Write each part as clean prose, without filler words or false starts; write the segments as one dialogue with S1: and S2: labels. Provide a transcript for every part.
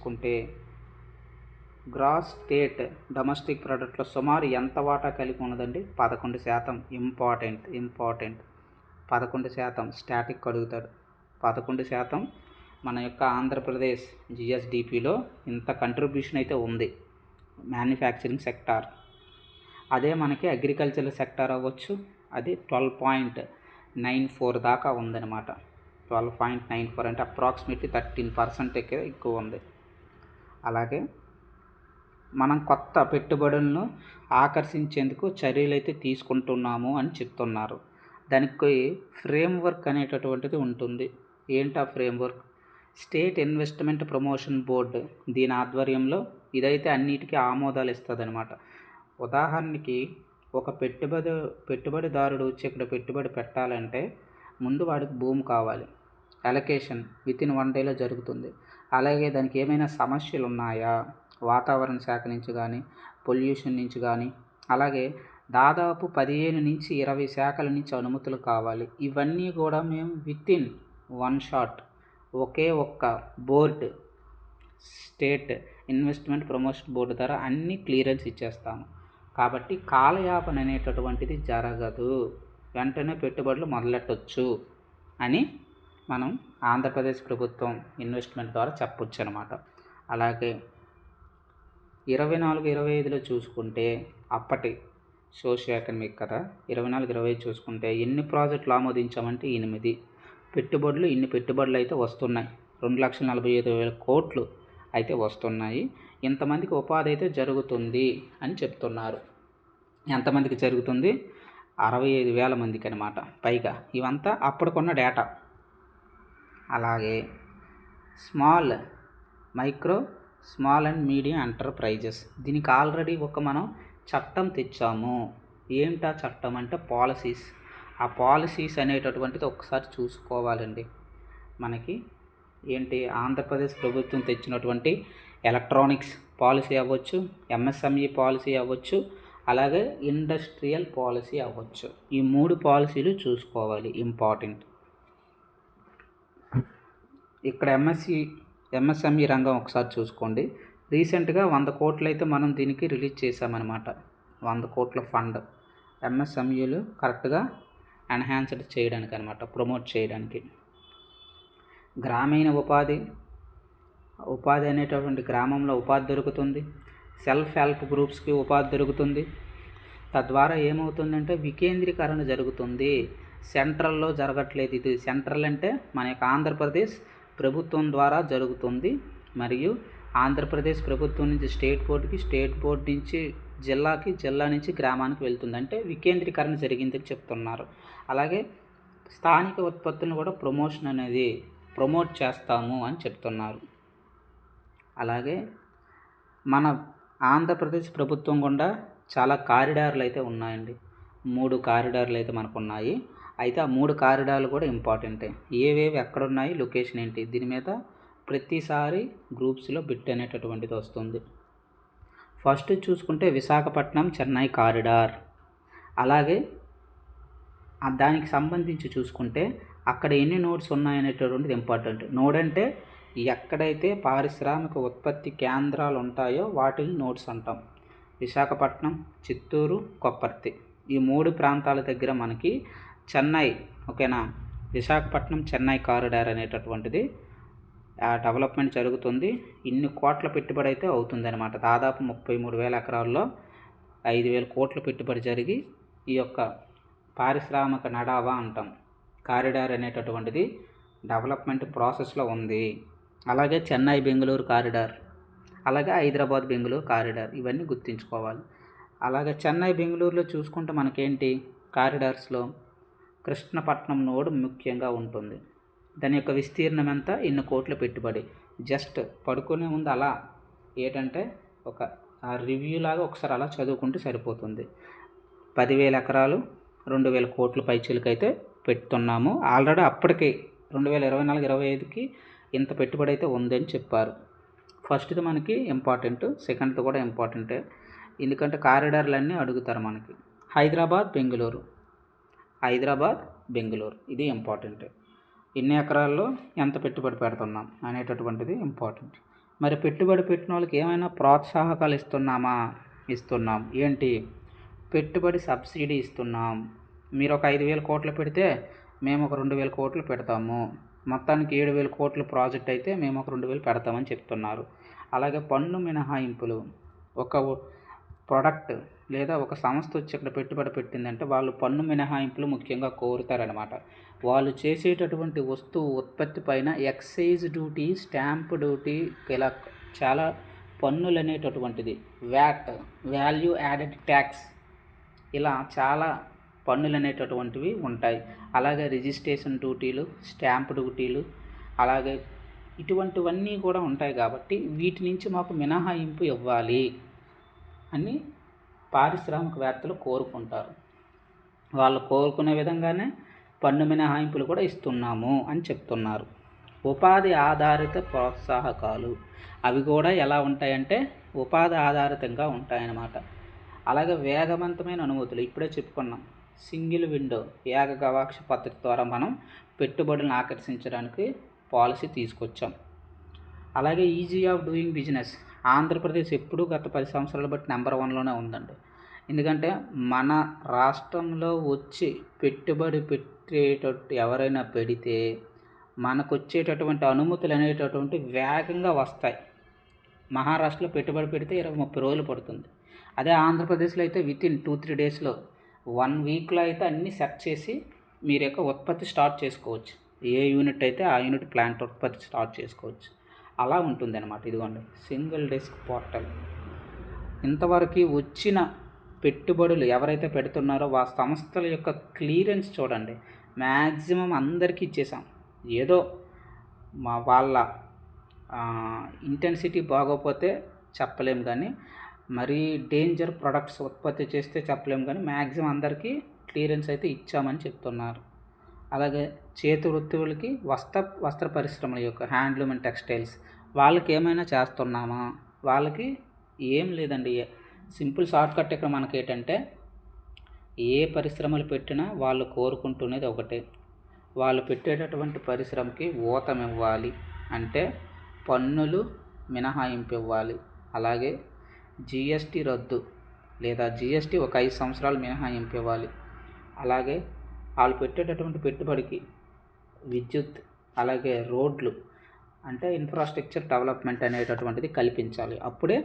S1: తీసుకుంటే gross state domestic ప్రొడక్ట్లో సుమారు ఎంత వాటా కలిగి ఉన్నదండి? 11%. ఇంపార్టెంట్ 11% స్టాటిక్ అడుగుతాడు. 11% మన యొక్క ఆంధ్రప్రదేశ్ జిఎస్డిపిలో ఇంత కంట్రిబ్యూషన్ అయితే ఉంది మ్యానుఫ్యాక్చరింగ్ సెక్టార్. అదే మనకి అగ్రికల్చరల్ సెక్టార్ అవ్వచ్చు, అది 12.94 దాకా ఉందన్నమాట. 12.94 అంటే అప్రాక్సిమేట్లీ 13% ఎక్కువ ఉంది. అలాగే మనం కొత్త పెట్టుబడులను ఆకర్షించేందుకు చర్యలు అయితే తీసుకుంటున్నాము అని చెప్తున్నారు. దానికి ఫ్రేమ్వర్క్ అనేటటువంటిది ఉంటుంది. ఏంటి ఆ framework? State investment promotion board, దీని ఆధ్వర్యంలో ఇదైతే అన్నిటికీ ఆమోదాలు ఇస్తుంది అనమాట. ఉదాహరణకి ఒక పెట్టుబడిదారుడు వచ్చి ఇక్కడ పెట్టుబడి పెట్టాలంటే ముందు వాడికి భూమి కావాలి. అలొకేషన్ వితిన్ 1 డేలో జరుగుతుంది. అలాగే దానికి ఏమైనా సమస్యలు ఉన్నాయా, వాతావరణ శాఖ నుంచి కానీ, పొల్యూషన్ నుంచి కానీ, అలాగే దాదాపు 15 నుంచి 20 శాఖల నుంచి అనుమతులు కావాలి. ఇవన్నీ కూడా మేము వితిన్ 1 షాట్ ఒకే ఒక్క board, state investment promotion board ద్వారా అన్ని క్లియరెన్స్ ఇచ్చేస్తాము. కాబట్టి కాలయాపన అనేటటువంటిది జరగదు, వెంటనే పెట్టుబడులు మొదలెట్టవచ్చు అని మనం ఆంధ్రప్రదేశ్ ప్రభుత్వం ఇన్వెస్ట్మెంట్ ద్వారా చెప్పొచ్చు అనమాట. అలాగే 24-25లో చూసుకుంటే అప్పటి సోషియో ఎకనామిక్ కదా, 24-25 చూసుకుంటే ఎన్ని ప్రాజెక్టులు ఆమోదించామంటే 8 పెట్టుబడులు. ఇన్ని పెట్టుబడులు అయితే వస్తున్నాయి, 2,45,000 కోట్లు అయితే వస్తున్నాయి. ఇంతమందికి ఉపాధి అయితే జరుగుతుంది అని చెప్తున్నారు. ఎంతమందికి జరుగుతుంది? 65,000 మందికి అనమాట పైగా. ఇవంతా అప్పటికున్న డేటా. అలాగే స్మాల్ అండ్ మీడియం ఎంటర్ప్రైజెస్, దీనికి ఆల్రెడీ మనం చట్టం తెచ్చాము. ఏంటా చట్టం అంటే పాలసీస్. ఆ పాలసీస్ అనేటటువంటిది ఒకసారి చూసుకోవాలండి. మనకి ఏంటి, ఆంధ్రప్రదేశ్ ప్రభుత్వం తెచ్చినటువంటి ఎలక్ట్రానిక్స్ పాలసీ అవ్వచ్చు, ఎంఎస్ఎంఈ పాలసీ అవ్వచ్చు, అలాగే ఇండస్ట్రియల్ పాలసీ అవ్వచ్చు. ఈ 3 పాలసీలు చూసుకోవాలి, ఇంపార్టెంట్. ఇక్కడ ఎంఎస్ఎంఈ రంగం ఒకసారి చూసుకోండి. రీసెంట్గా 100 కోట్లు అయితే మనం దీనికి రిలీజ్ చేసామన్నమాట. 100 కోట్ల ఫండ్ ఎంఎస్ఎంఈలు కరెక్ట్గా ఎన్హాన్స్డ్ చేయడానికి అనమాట, ప్రమోట్ చేయడానికి. గ్రామీణ ఉపాధి అనేటటువంటి గ్రామంలో ఉపాధి దొరుకుతుంది. సెల్ఫ్ హెల్ప్ గ్రూప్స్కి ఉపాధి దొరుకుతుంది. తద్వారా ఏమవుతుందంటే వికేంద్రీకరణ జరుగుతుంది. సెంట్రల్లో జరగట్లేదు. ఇది సెంట్రల్ అంటే మన యొక్క ఆంధ్రప్రదేశ్ ప్రభుత్వం ద్వారా జరుగుతుంది. మరియు ఆంధ్రప్రదేశ్ ప్రభుత్వం నుంచి స్టేట్ బోర్డుకి, స్టేట్ బోర్డు నుంచి జిల్లాకి, జిల్లా నుంచి గ్రామానికి వెళ్తుంది. అంటే వికేంద్రీకరణ జరిగిందని చెప్తున్నారు. అలాగే స్థానిక ఉత్పత్తులను కూడా ప్రమోట్ చేస్తాము అని చెప్తున్నారు. అలాగే మన ఆంధ్రప్రదేశ్ ప్రభుత్వం గుండా చాలా కారిడార్లు అయితే ఉన్నాయండి. 3 కారిడార్లు అయితే మనకు ఉన్నాయి. అయితే ఆ 3 కారిడార్లు కూడా ఇంపార్టెంటే. ఏవేవి ఎక్కడున్నాయి, లొకేషన్ ఏంటి, దీని మీద ప్రతిసారి గ్రూప్స్లో బిట్ అనేటటువంటిది వస్తుంది. ఫస్ట్ చూసుకుంటే విశాఖపట్నం చెన్నై కారిడార్. అలాగే దానికి సంబంధించి చూసుకుంటే అక్కడ ఎన్ని నోడ్స్ ఉన్నాయనేటటువంటిది ఇంపార్టెంట్. నోడ్ అంటే ఎక్కడైతే పారిశ్రామిక ఉత్పత్తి కేంద్రాలు ఉంటాయో వాటిని నోడ్స్ అంటాం. విశాఖపట్నం, చిత్తూరు, కొప్పర్తి, ఈ 3 ప్రాంతాల దగ్గర మనకి చెన్నై, ఓకేనా, విశాఖపట్నం చెన్నై కారిడార్ అనేటటువంటిది డెవలప్మెంట్ జరుగుతుంది. ఇన్ని కోట్ల పెట్టుబడి అయితే అవుతుంది అనమాట. దాదాపు 33,000 ఎకరాల్లో 5,000 కోట్ల పెట్టుబడి జరిగి ఈ యొక్క పారిశ్రామిక నడావా అంటాం కారిడార్ అనేటటువంటిది డెవలప్మెంట్ ప్రాసెస్లో ఉంది. అలాగే చెన్నై బెంగళూరు కారిడార్, అలాగే హైదరాబాద్ బెంగళూరు కారిడార్, ఇవన్నీ గుర్తుంచుకోవాలి. అలాగే చెన్నై బెంగళూరులో చూసుకుంటే మనకేంటి కారిడార్స్లో కృష్ణపట్నం నోడ్ ముఖ్యంగా ఉంటుంది. దాని యొక్క విస్తీర్ణం ఎంత, ఇన్ని కోట్ల పెట్టుబడి. జస్ట్ పడుకునే ముందు అలా ఏంటంటే ఒక రివ్యూ లాగా ఒకసారి అలా చదువుకుంటే సరిపోతుంది. 10,000 ఎకరాలు 2,000 కోట్ల పైచీలకైతే పెడుతున్నాము. ఆల్రెడీ అప్పటికి 2024-25కి ఇంత పెట్టుబడి అయితే ఉందని చెప్పారు. ఫస్ట్ది మనకి ఇంపార్టెంట్, సెకండ్ది కూడా ఇంపార్టెంటే, ఎందుకంటే కారిడార్లన్నీ అడుగుతారు మనకి. హైదరాబాద్ బెంగళూరు ఇది ఇంపార్టెంట్. ఎన్ని ఎకరాల్లో ఎంత పెట్టుబడి పెడుతున్నాం అనేటటువంటిది ఇంపార్టెంట్. మరి పెట్టుబడి పెట్టిన వాళ్ళకి ఏమైనా ప్రోత్సాహకాలు ఇస్తున్నామా? ఇస్తున్నాం. ఏంటి? పెట్టుబడి సబ్సిడీ ఇస్తున్నాం. మీరు ఒక 5,000 కోట్లు పెడితే మేము ఒక 2,000 కోట్లు పెడతాము. మొత్తానికి 7,000 కోట్ల ప్రాజెక్ట్ అయితే మేము ఒక 2,000 పెడతామని చెప్తున్నారు. అలాగే పన్ను మినహాయింపులు. ఒక ప్రొడక్ట్ లేదా ఒక సంస్థ వచ్చి ఇక్కడ పెట్టుబడి పెట్టిందంటే వాళ్ళు పన్ను మినహాయింపులు ముఖ్యంగా కోరుతారనమాట. వాళ్ళు చేసేటటువంటి వస్తువు ఉత్పత్తి పైన ఎక్సైజ్ డ్యూటీ, స్టాంప్ డ్యూటీ, ఇలా చాలా పన్నులు అనేటటువంటిది, వ్యాట్, వాల్యూ యాడెడ్ ట్యాక్స్, ఇలా చాలా పన్నులు అనేటటువంటివి ఉంటాయి. అలాగే రిజిస్ట్రేషన్ డ్యూటీలు, స్టాంప్ డ్యూటీలు, అలాగే ఇటువంటివన్నీ కూడా ఉంటాయి. కాబట్టి వీటి నుంచి మాకు మినహాయింపు ఇవ్వాలి అని పారిశ్రామికవేత్తలు కోరుకుంటారు. వాళ్ళు కోరుకునే విధంగానే పన్ను మినహాయింపులు కూడా ఇస్తున్నాము అని చెప్తున్నారు. ఉపాధి ఆధారిత ప్రోత్సాహకాలు అవి కూడా ఎలా ఉంటాయంటే ఉపాధి ఆధారితంగా ఉంటాయన్నమాట. అలాగే వేగవంతమైన అనుమతులు ఇప్పుడే చెప్పుకున్నాం. సింగిల్ విండో ఏకగవాక్ష పద్ధతి ద్వారా మనం పెట్టుబడులను ఆకర్షించడానికి పాలసీ తీసుకొచ్చాం. అలాగే easy of doing business. Andhra Pradesh ఎప్పుడూ గత 10 సంవత్సరాలు బట్టి నెంబర్ 1లోనే ఉందండి. ఎందుకంటే మన రాష్ట్రంలో వచ్చి పెట్టుబడి పెట్టేటట్టు ఎవరైనా పెడితే మనకు వచ్చేటటువంటి అనుమతులు అనేటటువంటి వేగంగా వస్తాయి. మహారాష్ట్రలో పెట్టుబడి పెడితే 20-30 రోజులు పడుతుంది. అదే ఆంధ్రప్రదేశ్లో అయితే వితిన్ 2-3 డేస్లో 1 వీక్లో అయితే అన్నీ సెట్ చేసి మీరు యొక్క ఉత్పత్తి స్టార్ట్ చేసుకోవచ్చు. ఏ యూనిట్ అయితే ఆ యూనిట్ ప్లాంట్ ఉత్పత్తి స్టార్ట్ చేసుకోవచ్చు. అలా ఉంటుంది అన్నమాట. ఇదిగోండి సింగిల్ డెస్క్ పోర్టల్. ఇంతవరకు వచ్చిన పెట్టుబడులు ఎవరైతే పెడుతున్నారో ఆ సంస్థల యొక్క క్లియరెన్స్ చూడండి. మ్యాక్సిమం అందరికీ ఇచ్చేసాం. ఏదో వాళ్ళ ఇంటెన్సిటీ బాగోపోతే చెప్పలేము, కానీ మరీ డేంజర్ ప్రొడక్ట్స్ ఉత్పత్తి చేస్తే చెప్పలేము, కానీ మ్యాక్సిమం అందరికీ క్లియరెన్స్ అయితే ఇచ్చామని చెప్తున్నారు. అలాగే చేతి వృత్తులకి వస్త్ర పరిశ్రమల యొక్క హ్యాండ్లూమ్ అండ్ టెక్స్టైల్స్ వాళ్ళకి ఏమైనా చేస్తున్నామా? వాళ్ళకి ఏం లేదండి. సింపుల్ షార్ట్కట్ ఇక్కడ మనకి ఏంటంటే ఏ పరిశ్రమలు పెట్టినా వాళ్ళు కోరుకుంటున్నది ఒకటే, వాళ్ళు పెట్టేటటువంటి పరిశ్రమకి ఊతం ఇవ్వాలి, అంటే పన్నులు మినహాయింపు ఇవ్వాలి. అలాగే జిఎస్టీ రద్దు లేదా జిఎస్టీ ఒక 5 సంవత్సరాలు మినహాయింపు ఇవ్వాలి. అలాగే వాళ్ళు పెట్టేటటువంటి పెట్టుబడికి విద్యుత్, అలాగే రోడ్లు, అంటే ఇన్ఫ్రాస్ట్రక్చర్ డెవలప్మెంట్ అనేటటువంటిది కల్పించాలి. అప్పుడే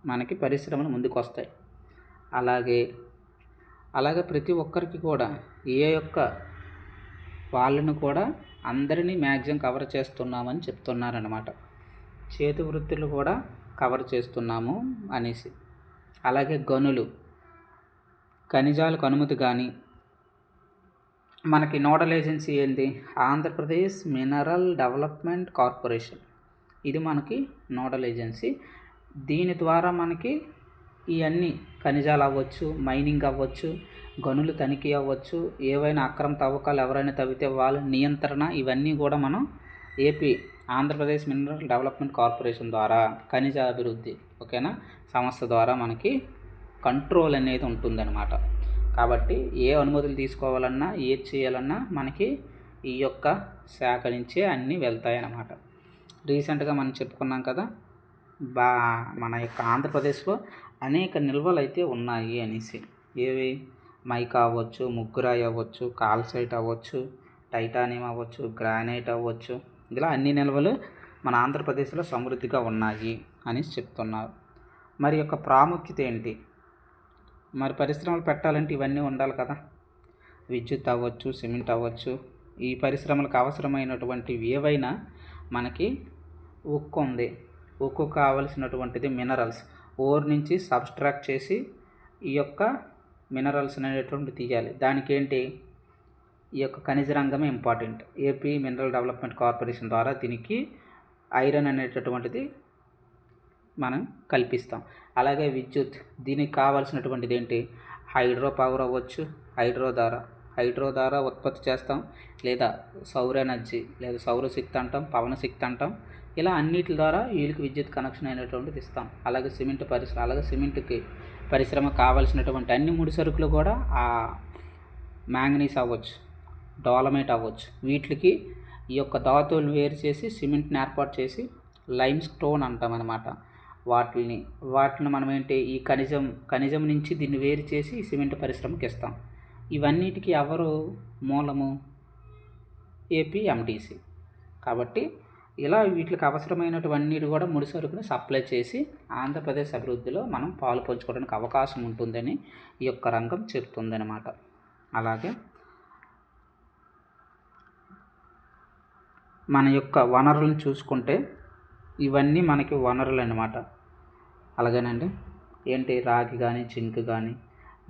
S1: మనకి పరిశ్రమలు ముందుకు వస్తాయి. అలాగే ప్రతి ఒక్కరికి కూడా ఏ యొక్క వాళ్ళను కూడా అందరినీ మ్యాక్సిమం కవర్ చేస్తున్నామని చెప్తున్నారన్నమాట. చేతి వృత్తులు కూడా కవర్ చేస్తున్నాము అనేసి. అలాగే గనులు, ఖనిజాలకు అనుమతి కానీ మనకి నోడల్ ఏజెన్సీ ఏంటి? Andhra Pradesh mineral development corporation. ఇది మనకి నోడల్ ఏజెన్సీ. దీని ద్వారా మనకి ఇవన్నీ ఖనిజాలు అవ్వచ్చు, మైనింగ్ అవ్వచ్చు, గనులు తనిఖీ అవ్వచ్చు, ఏవైనా అక్రమ తవ్వకాలు ఎవరైనా తవ్వితే వాళ్ళ నియంత్రణ, ఇవన్నీ కూడా మనం ఆంధ్రప్రదేశ్ మినరల్ డెవలప్మెంట్ కార్పొరేషన్ ద్వారా ఖనిజ అభివృద్ధి సంస్థ ద్వారా మనకి కంట్రోల్ అనేది ఉంటుందన్నమాట. కాబట్టి ఏ అనుమతులు తీసుకోవాలన్నా ఏది చేయాలన్నా మనకి ఈ యొక్క శాఖ నుంచే అన్నీ వెళ్తాయన్నమాట. రీసెంట్గా మనం చెప్పుకున్నాం కదా, మన యొక్క ఆంధ్రప్రదేశ్లో అనేక నిల్వలు అయితే ఉన్నాయి అనేసి. ఏవి? మైకా అవ్వచ్చు, ముగ్గురాయి అవ్వచ్చు, కాల్సైట్ అవ్వచ్చు, టైటానియం అవ్వచ్చు, గ్రానైట్ అవ్వచ్చు, ఇలా అన్ని నిల్వలు మన ఆంధ్రప్రదేశ్లో సమృద్ధిగా ఉన్నాయి అనేసి చెప్తున్నారు. మరి యొక్క ప్రాముఖ్యత ఏంటి? మరి పరిశ్రమలు పెట్టాలంటే ఇవన్నీ ఉండాలి కదా. విద్యుత్ అవ్వచ్చు, సిమెంట్ అవ్వచ్చు, ఈ పరిశ్రమలకు అవసరమైనటువంటివి ఏవైనా మనకి ఉక్కు ఉంది. ఉక్కు కావలసినటువంటిది మినరల్స్, ఓర్ నుంచి సబ్స్ట్రాక్ట్ చేసి ఈ యొక్క మినరల్స్ అనేటువంటి తీయాలి. దానికి ఏంటి? ఈ యొక్క ఖనిజ రంగమే important. AP mineral development corporation ద్వారా దీనికి ఐరన్ అనేటటువంటిది మనం కల్పిస్తాం. అలాగే విద్యుత్, దీనికి కావాల్సినటువంటిది ఏంటి? హైడ్రో పవర్ అవ్వచ్చు, హైడ్రో ద్వారా ఉత్పత్తి చేస్తాం, లేదా సౌర ఎనర్జీ లేదా సౌరశక్తి అంటాం, పవన శక్తి అంటాం. ఇలా అన్నిటి ద్వారా వీళ్ళకి విద్యుత్ కనెక్షన్ అయినటువంటిది ఇస్తాం. అలాగే సిమెంట్ పరిశ్రమ, అలాగే సిమెంట్కి పరిశ్రమ కావాల్సినటువంటి అన్ని ముడి సరుకులు కూడా ఆ మ్యాంగనీస్ అవ్వచ్చు, డోలమైట్ అవ్వచ్చు, వీటికి ఈ యొక్క ధాతువులు వేరు చేసి సిమెంట్ని ఏర్పాటు చేసి లైమ్ స్టోన్ అంటాం అనమాట. వాటిని మనం ఏంటి ఈ ఖనిజం నుంచి దీన్ని వేరు చేసి సిమెంట్ పరిశ్రమకి ఇస్తాం. ఇవన్నిటికీ ఎవరు మూలము? ఏపీఎండిసి. కాబట్టి ఇలా వీటికి అవసరమైనటువన్నీ కూడా ముడి సరుకుని సప్లై చేసి ఆంధ్రప్రదేశ్ అభివృద్ధిలో మనం పాలు పంచుకోవడానికి అవకాశం ఉంటుందని ఈ యొక్క రంగం చెప్తుందన్నమాట. అలాగే మన యొక్క వనరులను చూసుకుంటే ఇవన్నీ మనకి వనరులు అన్నమాట. అలాగేనండి ఏంటి రాగి కానీ, జింక్ కానీ,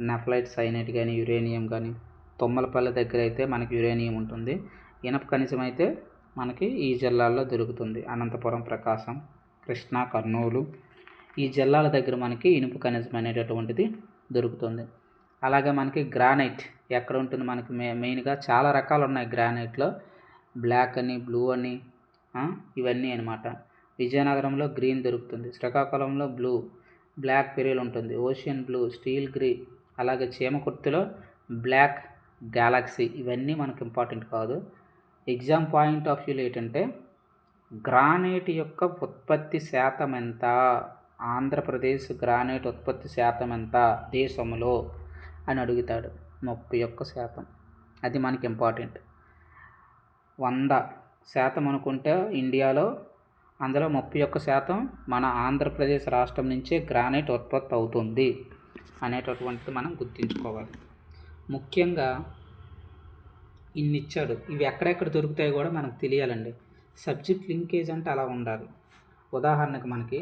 S1: నెఫ్లైట్, సైనైట్ కానీ, యురేనియం కానీ, తుమ్మలపల్లి దగ్గర అయితే మనకి యురేనియం ఉంటుంది. ఇనప ఖనిజం అయితే మనకి ఈ జిల్లాల్లో దొరుకుతుంది. అనంతపురం, ప్రకాశం, కృష్ణా, కర్నూలు ఈ జిల్లాల దగ్గర మనకి ఇనుప ఖనిజం అనేటటువంటిది దొరుకుతుంది. అలాగే మనకి గ్రానైట్ ఎక్కడ ఉంటుంది? మనకి మెయిన్గా చాలా రకాలు ఉన్నాయి గ్రానైట్లో. బ్లాక్ అని, బ్లూ అని, ఇవన్నీ అనమాట. విజయనగరంలో గ్రీన్ దొరుకుతుంది, శ్రీకాకుళంలో బ్లాక్ పెరియల్ ఉంటుంది, ఓషియన్ బ్లూ, స్టీల్ గ్రే, అలాగే చీమకుర్తిలో బ్లాక్ గ్యాలక్సీ. ఇవన్నీ మనకు ఇంపార్టెంట్ కాదు. ఎగ్జామ్ పాయింట్ ఆఫ్ వ్యూలో ఏంటంటే గ్రానైట్ యొక్క ఉత్పత్తి శాతం ఎంత, ఆంధ్రప్రదేశ్ గ్రానైట్ ఉత్పత్తి శాతం ఎంత దేశంలో అని అడుగుతాడు. 31%. అది మనకి ఇంపార్టెంట్. 100% అనుకుంటే ఇండియాలో అందులో 31% మన ఆంధ్రప్రదేశ్ రాష్ట్రం నుంచే గ్రానైట్ ఉత్పత్తి అవుతుంది అనేటటువంటిది మనం గుర్తుంచుకోవాలి. ముఖ్యంగా ఇన్ని ఇచ్చాడు, ఇవి ఎక్కడెక్కడ దొరుకుతాయో కూడా మనకు తెలియాలండి. సబ్జెక్ట్ లింకేజ్ అంటే అలా ఉండాలి. ఉదాహరణకు మనకి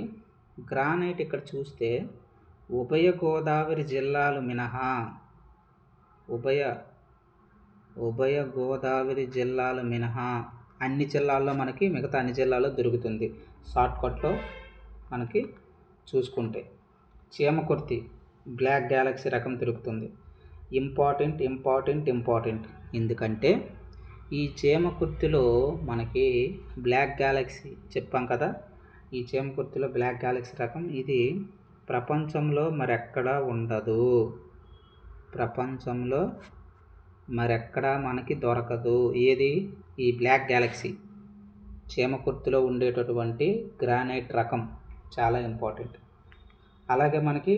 S1: గ్రానైట్ ఇక్కడ చూస్తే ఉభయ గోదావరి జిల్లాలు మినహా ఉభయ గోదావరి జిల్లాలు మినహా అన్ని జిల్లాల్లో మనకి మిగతా అన్ని జిల్లాల్లో దొరుకుతుంది. షార్ట్కట్లో మనకి చూసుకుంటే చీమకుర్తి బ్లాక్ గ్యాలక్సీ రకం దొరుకుతుంది. ఇంపార్టెంట్ ఎందుకంటే ఈ చీమకుర్తిలో మనకి బ్లాక్ గ్యాలక్సీ చెప్పాం కదా, ఈ చీమకుర్తిలో బ్లాక్ గ్యాలక్సీ రకం ఇది ప్రపంచంలో మరెక్కడా ఉండదు. ప్రపంచంలో మరెక్కడా మనకి దొరకదు. ఏది? ఈ బ్లాక్ గ్యాలక్సీ చీమకుర్తిలో ఉండేటటువంటి గ్రానైట్ రకం చాలా ఇంపార్టెంట్. అలాగే మనకి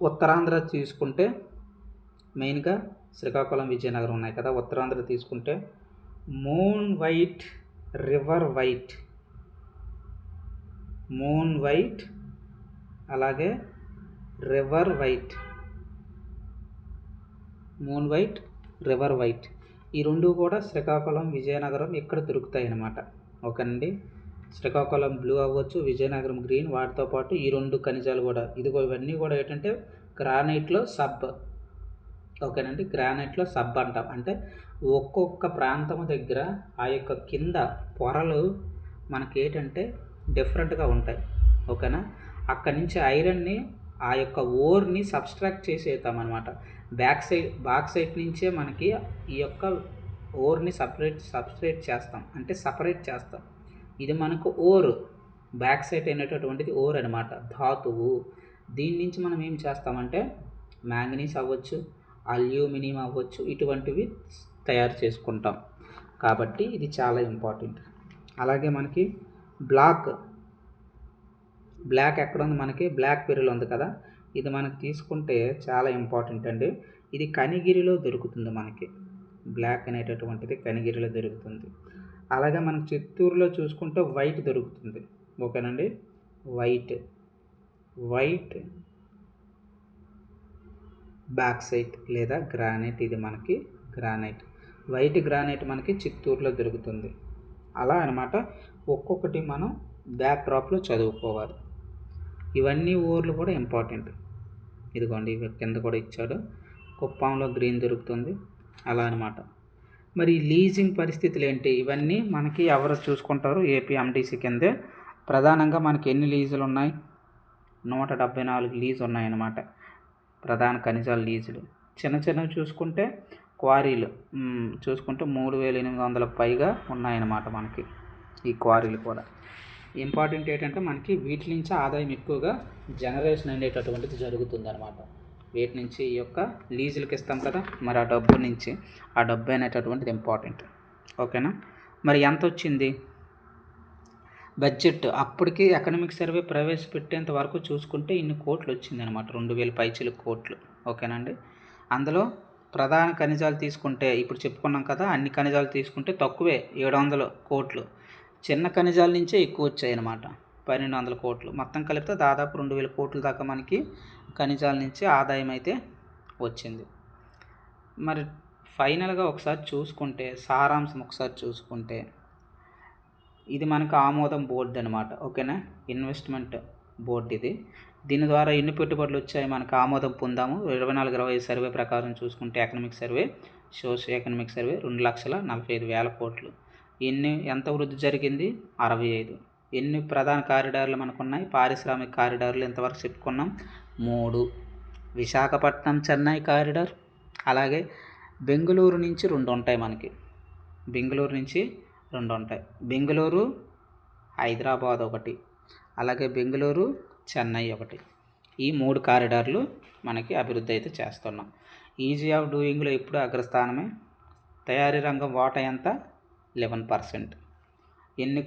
S1: ఉత్తరాంధ్ర తీసుకుంటే మెయిన్గా శ్రీకాకుళం, విజయనగరం ఉన్నాయి కదా. ఉత్తరాంధ్ర తీసుకుంటే మూన్ వైట్, అలాగే రివర్ వైట్ ఈ రెండు కూడా శ్రీకాకుళం, విజయనగరం ఇక్కడ దొరుకుతాయి అన్నమాట. ఓకేనండి. శ్రీకాకుళం బ్లూ అవ్వచ్చు, విజయనగరం గ్రీన్, వాటితో పాటు ఈ రెండు ఖనిజాలు కూడా ఇవన్నీ కూడా ఏంటంటే గ్రానైట్లో సబ్. ఓకేనండి. గ్రానైట్లో సబ్ అంటాం. అంటే ఒక్కొక్క ప్రాంతం దగ్గర ఆ యొక్క కింద పొరలు మనకి ఏంటంటే డిఫరెంట్గా ఉంటాయి. ఓకేనా. అక్కడి నుంచి ఐరన్ని ఆ యొక్క ఓర్ని సబ్స్ట్రాక్ట్ చేసేస్తామన్నమాట. బాక్సైట్ నుంచే మనకి ఈ యొక్క ఓర్ని సపరేట్ చేస్తాం. ఇది మనకు ఓర్, బ్యాక్సైట్ అనేటటువంటిది ఓర్ అనమాట, ధాతువు. దీని నుంచి మనం ఏం చేస్తామంటే మ్యాంగనీస్ అవ్వచ్చు, అల్యూమినియం అవ్వచ్చు, ఇటువంటివి తయారు చేసుకుంటాం. కాబట్టి ఇది చాలా ఇంపార్టెంట్. అలాగే మనకి బ్లాక్ ఎక్కడ ఉంది? మనకి బ్లాక్ పెరియల్ ఉంది కదా, ఇది మనకి తీసుకుంటే చాలా ఇంపార్టెంట్ అండి. ఇది కనిగిరిలో దొరుకుతుంది. మనకి బ్లాక్ అనేటటువంటిది కనిగిరిలో దొరుకుతుంది. అలాగే మనకి చిత్తూరులో చూసుకుంటే వైట్ దొరుకుతుంది. ఓకేనండి. వైట్ బాక్సైట్ లేదా గ్రానైట్, ఇది మనకి వైట్ గ్రానైట్ మనకి చిత్తూరులో దొరుకుతుంది. అలా అనమాట. ఒక్కొక్కటి మనం బ్యాక్ డ్రాప్లో చదువుకోవాలి. ఇవన్నీ ఊర్లు కూడా ఇంపార్టెంట్. ఇదిగోండి కింద కూడా ఇచ్చాడు. కుప్పంలో గ్రీన్ దొరుకుతుంది. అలా అనమాట. మరి లీజింగ్ పరిస్థితులు ఏంటి? ఇవన్నీ మనకి ఎవరు చూసుకుంటారు? ఏపీఎండిసి కిందే. ప్రధానంగా మనకి ఎన్ని లీజులు ఉన్నాయి? 174 లీజు ఉన్నాయన్నమాట. ప్రధాన ఖనిజాల లీజులు. చిన్నవి చూసుకుంటే క్వారీలు చూసుకుంటే 3800 పైగా ఉన్నాయన్నమాట మనకి ఈ క్వారీలు కూడా. ఇంపార్టెంట్ ఏంటంటే మనకి వీటి నుంచి ఆదాయం ఎక్కువగా జనరేషన్ అనేటటువంటిది జరుగుతుంది అనమాట. వీటి నుంచి ఈ యొక్క లీజులకి ఇస్తాం కదా, మరి ఆ డబ్బు అనేటటువంటిది ఇంపార్టెంట్. ఓకేనా. మరి ఎంత వచ్చింది? బడ్జెట్ అప్పటికి ఎకనామిక్ సర్వే ప్రవేశపెట్టేంత వరకు చూసుకుంటే ఇన్ని కోట్లు వచ్చిందనమాట, 2000 పైచిలు కోట్లు. ఓకేనండి. అందులో ప్రధాన ఖనిజాలు తీసుకుంటే ఇప్పుడు చెప్పుకున్నాం కదా, అన్ని ఖనిజాలు తీసుకుంటే తక్కువే 700 కోట్లు. చిన్న ఖనిజాల నుంచే ఎక్కువ వచ్చాయి అన్నమాట, 1200 కోట్లు. మొత్తం కలిపితే దాదాపు 2000 కోట్ల దాకా మనకి ఖనిజాల నుంచి ఆదాయం అయితే వచ్చింది. మరి ఫైనల్గా ఒకసారి చూసుకుంటే, సారాంశం ఒకసారి చూసుకుంటే, ఇది మనకు ఆమోదం బోర్డు అనమాట. ఓకేనా, ఇన్వెస్ట్మెంట్ బోర్డు ఇది. దీని ద్వారా ఎన్ని పెట్టుబడులు వచ్చాయి మనకు ఆమోదం పొందాము 24-25 సర్వే ప్రకారం చూసుకుంటే, economic survey, socio economic survey 2,45,000 కోట్లు. ఎంత వృద్ధి జరిగింది? 65. ఎన్ని ప్రధాన కారిడార్లు మనకున్నాయి? పారిశ్రామిక కారిడార్లు ఎంతవరకు చెప్పుకున్నాం? 3. విశాఖపట్నం చెన్నై కారిడార్, అలాగే బెంగళూరు నుంచి 2 ఉంటాయి మనకి. బెంగళూరు నుంచి 2 ఉంటాయి. బెంగళూరు హైదరాబాద్ ఒకటి, అలాగే బెంగళూరు చెన్నై ఒకటి. ఈ 3 కారిడార్లు మనకి అభివృద్ధి అయితే చేస్తున్నాం. ఈజీ ఆఫ్ డూయింగ్లో ఇప్పుడు అగ్రస్థానమే. తయారీ రంగం వాటా ఎంత? 11%. ఎన్ని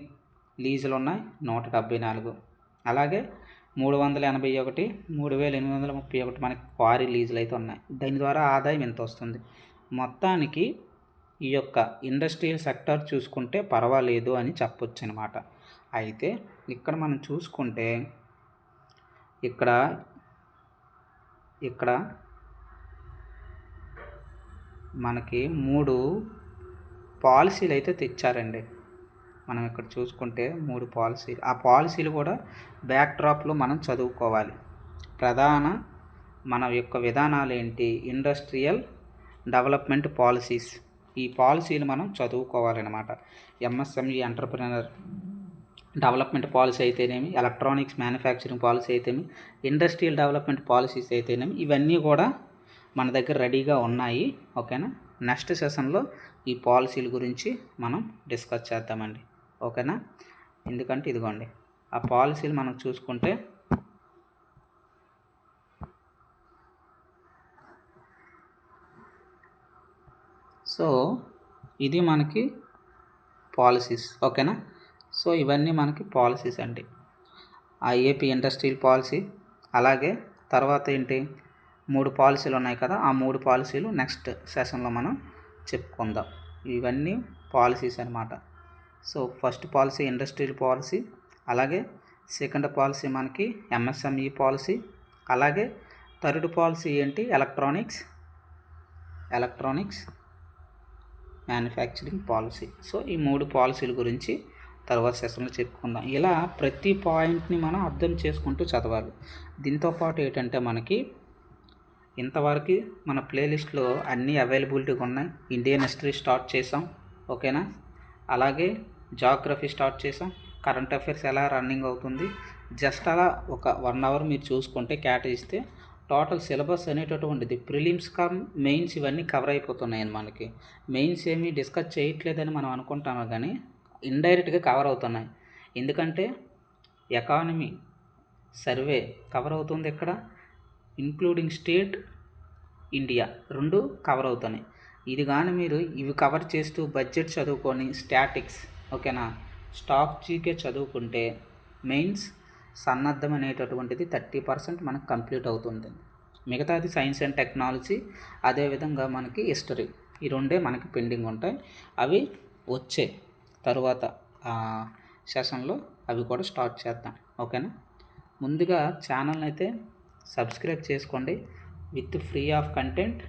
S1: లీజులు ఉన్నాయి? 174. అలాగే 381, 3,831 మనకి క్వారీ లీజులు అయితే ఉన్నాయి. దీని ద్వారా ఆదాయం ఎంత వస్తుంది? మొత్తానికి ఈ యొక్క ఇండస్ట్రియల్ సెక్టర్ చూసుకుంటే పర్వాలేదు అని చెప్పొచ్చు అనమాట. అయితే ఇక్కడ మనం చూసుకుంటే, ఇక్కడ మనకి 3 పాలసీలు అయితే తెచ్చారండి. మనం ఇక్కడ చూసుకుంటే 3 పాలసీలు, ఆ పాలసీలు కూడా బ్యాక్ డ్రాప్లో మనం చదువుకోవాలి. ప్రధాన మన యొక్క విధానాలు ఏంటి? Industrial development policies. ఈ పాలసీలు మనం చదువుకోవాలన్నమాట. ఎంఎస్ఎంఈ ఎంటర్ప్రెనర్ డెవలప్మెంట్ పాలసీ అయితేనేమి, ఎలక్ట్రానిక్స్ మ్యానుఫ్యాక్చరింగ్ పాలసీ అయితేనేమి, ఇండస్ట్రియల్ డెవలప్మెంట్ పాలసీస్ అయితేనేమి, ఇవన్నీ కూడా మన దగ్గర రెడీగా ఉన్నాయి. ఓకేనా. నెక్స్ట్ సెషన్లో ఈ పాలసీల గురించి మనం డిస్కస్ చేద్దామండి. ఓకేనా. ఎందుకంటే ఇదిగోండి ఆ పాలసీలు మనం చూసుకుంటే, సో ఇది మనకి పాలసీస్. ఓకేనా. సో ఇవన్నీ మనకి పాలసీస్ అండి. ఆ ఏపీ ఇండస్ట్రియల్ పాలసీ, అలాగే తర్వాత ఏంటి 3 పాలసీలు ఉన్నాయి కదా, ఆ 3 పాలసీలు నెక్స్ట్ సెషన్లో మనం చెప్పుకుందాం. ఇవన్నీ పాలసీస్ అన్నమాట. So first policy industrial policy, అలాగే సెకండ్ పాలసీ మనకి ఎంఎస్ఎంఈ పాలసీ, అలాగే థర్డ్ పాలసీ ఏంటి? Electronics manufacturing policy. సో ఈ 3 పాలసీల గురించి తర్వాత సెషన్లో చెప్పుకుందాం. ఇలా ప్రతి పాయింట్ని మనం అర్థం చేసుకుంటూ చదవాలి. దీంతోపాటు ఏంటంటే మనకి ఇంతవరకు మన ప్లేలిస్ట్లో అన్నీ అవైలబిలిటీగా ఉన్నాయి. ఇండియన్ హిస్టరీ స్టార్ట్ చేసాం. ఓకేనా. అలాగే జాగ్రఫీ స్టార్ట్ చేసాం. కరెంట్ అఫైర్స్ ఎలా రన్నింగ్ అవుతుంది, జస్ట్ అలా ఒక 1 అవర్ మీరు చూసుకుంటే కేటాయిస్తే టోటల్ సిలబస్ అనేటటువంటిది ప్రిలిమ్స్ కమ్ మెయిన్స్ ఇవన్నీ కవర్ అయిపోతున్నాయి. మనకి మెయిన్స్ ఏమీ డిస్కస్ చేయట్లేదని మనం అనుకుంటాము, కానీ ఇండైరెక్ట్గా కవర్ అవుతున్నాయి. ఎందుకంటే ఎకానమీ సర్వే కవర్ అవుతుంది ఇక్కడ, ఇంక్లూడింగ్ స్టేట్, ఇండియా 2 కవర్ అవుతున్నాయి. ఇది కానీ మీరు ఇవి కవర్ చేస్తూ బడ్జెట్ చదువుకొని స్టాటిక్స్, ఓకేనా, స్టాక్ జీకే చదువుకుంటే మెయిన్స్ సన్నద్ధం అనేటటువంటిది 30% మనకు కంప్లీట్ అవుతుంది. మిగతాది సైన్స్ అండ్ టెక్నాలజీ, అదేవిధంగా మనకి హిస్టరీ, ఈ 2 మనకి పెండింగ్ ఉంటాయి. అవి వచ్చే తరువాత సెషన్లో అవి కూడా స్టార్ట్ చేద్దాం. ఓకేనా. ముందుగా ఛానల్ని అయితే సబ్స్క్రైబ్ చేసుకోండి. With free of content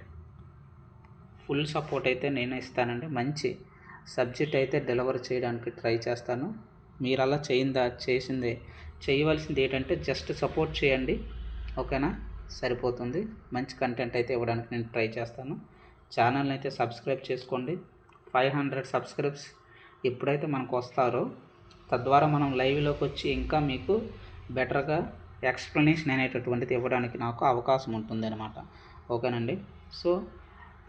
S1: full support అయితే నేను ఇస్తానండి. మంచి సబ్జెక్ట్ అయితే డెలివర్ చేయడానికి ట్రై చేస్తాను. మీరు అలా చేయవలసింది ఏంటంటే జస్ట్ సపోర్ట్ చేయండి. ఓకేనా, సరిపోతుంది. మంచి కంటెంట్ అయితే ఇవ్వడానికి నేను ట్రై చేస్తాను. ఛానల్ని అయితే సబ్స్క్రైబ్ చేసుకోండి. 500 సబ్స్క్రైబ్స్ ఎప్పుడైతే మనకు వస్తారో తద్వారా మనం లైవ్లోకి వచ్చి ఇంకా మీకు బెటర్గా ఎక్స్ప్లెనేషన్ అనేటటువంటిది ఇవ్వడానికి నాకు అవకాశం ఉంటుంది అనమాట. ఓకేనండి. సో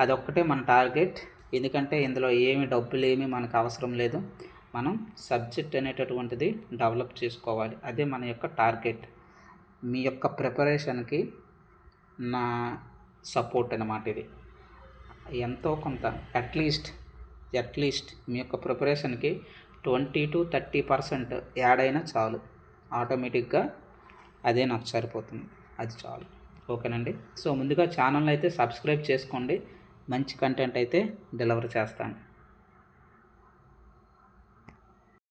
S1: అదొక్కటే మన టార్గెట్. ఎందుకంటే ఇందులో డబ్బులు ఏమీ మనకు అవసరం లేదు. మనం సబ్జెక్ట్ అనేటటువంటిది డెవలప్ చేసుకోవాలి. అదే మన యొక్క టార్గెట్. మీ యొక్క ప్రిపరేషన్కి నా సపోర్ట్ అన్నమాట ఇది. ఎంతో కొంత అట్లీస్ట్ మీ యొక్క ప్రిపరేషన్కి 20-30% యాడ్ అయినా చాలు, ఆటోమేటిక్గా అదే నాకు సరిపోతుంది, అది చాలు. ఓకేనండి. సో ముందుగా ఛానల్ అయితే సబ్స్క్రైబ్ చేసుకోండి, మంచి కంటెంట్ అయితే డెలివర్ చేస్తాను.